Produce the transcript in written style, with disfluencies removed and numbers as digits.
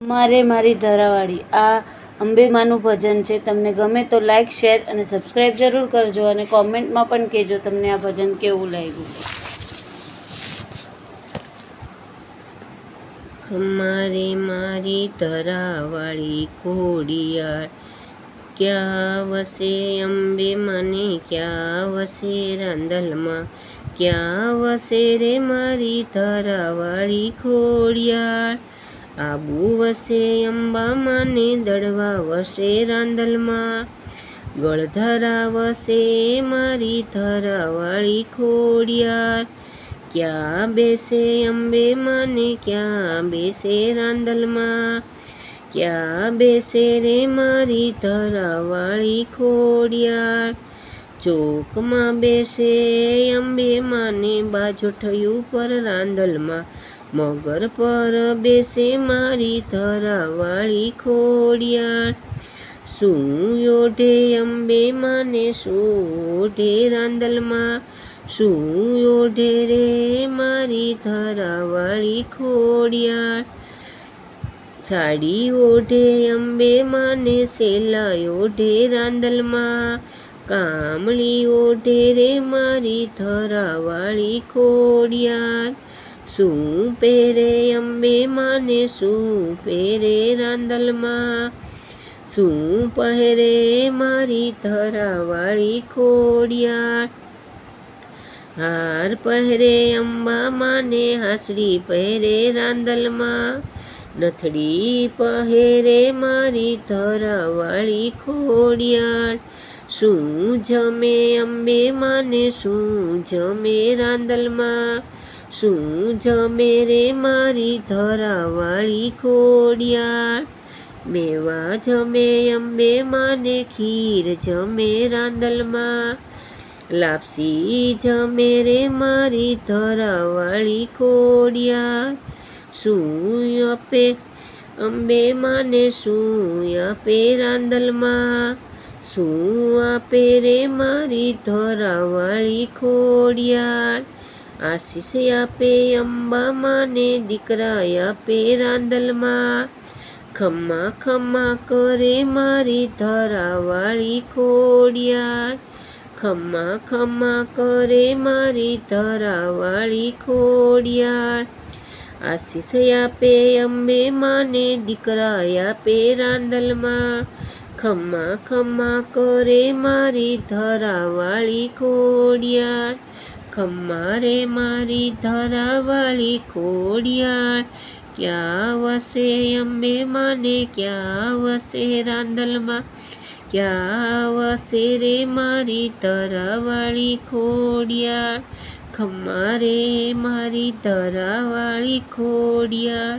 મારે મારી ધરાવાળી આ અંબેમાનું ભજન છે. તમને ગમે તો લાઈક, શેર અને સબસ્ક્રાઈબ જરૂર કરજો અને કોમેન્ટમાં પણ કહેજો તમને આ ભજન કેવું લાગ્યું. મારે મારી ધરાવાળી ખોડિયાર, ક્યાં વસે અંબે મને, ક્યાં વસે રાંદલમાં, ક્યાં વસે રે મારી ધરાવાળી ખોડિયાર. આબુ વસે અંબા માને, દડવા વસે રાંદલમાં, ગળધરા વસે મારી ધરાવાળી ખોડિયાર. ક્યાં બેસે અંબે માને, ક્યાં બેસે રાંદલમાં, ક્યાં બેસે રે મારી ધરાવાળી ખોડિયાર. ચોકમાં બેસે અંબે માને, બાજોઠિયું પર રાંદલમાં, મગર પર બેસે મારી ધરાવાળી ખોડિયાર. શું ઓઢે અંબે માને, શું ઓઢે રાંદલમાં, શું ઓઢે રે મારી ધરાવાળી ખોડિયાર. સાડી ઓઢે અંબે માને, સેલા ઓઢે રાંદલમાં, કામળી ઓઢે રે મારી ધરાવાળી ખોડિયાર. શું પહેરે અંબે માને, શું પહેરે રાંદલમાં, શું પહેરે મારી ધરાવાળી ખોડિયાર. હાર પહેરે અંબા માને, હાસડી પહેરે રાંદલમાં, નથડી પહેરે મારી ધરાવાળી ખોડિયાર. શું જમે અંબે માને, શું જમે રાંદલમાં, શું જમે રે મારી ધરાવાળી ખોડિયાર. મેવા જમે અંબે માને, ખીર જમે રાંદલમાં, લાપસી જમે રે મારી ધરાવાળી ખોડિયાર. શું આપે અંબે માને, શું આપે રાંદલમાં, શું આપે રે મારી ધરાવાળી ખોડિયાર. આશીષ આપે અંબા માને, દીકરા આપે રાંદલમાં, ખમ્મા ખમ્મા કરે મારી ધરાવાળી ખોડિયાર. ખમ્મા ખમ્મા કરે મારી ધરાવાળી ખોડિયાર. આશીષ આપે અંબે માને, દીકરા આપે રાંદલમાં, ખમ્મા ખમ્મા કરે મારી ધરાવાળી ખોડિયાર. ખમ્મા રે મારી ધરાવાળી ખોડિયાર. ક્યાં વસે અંબે માને, ક્યાં વસે રાંદલમાં, ક્યાં વસે રે મારી ધરાવાળી ખોડિયાર. ખમ્મા રે મારી ધરાવાળી ખોડિયાર.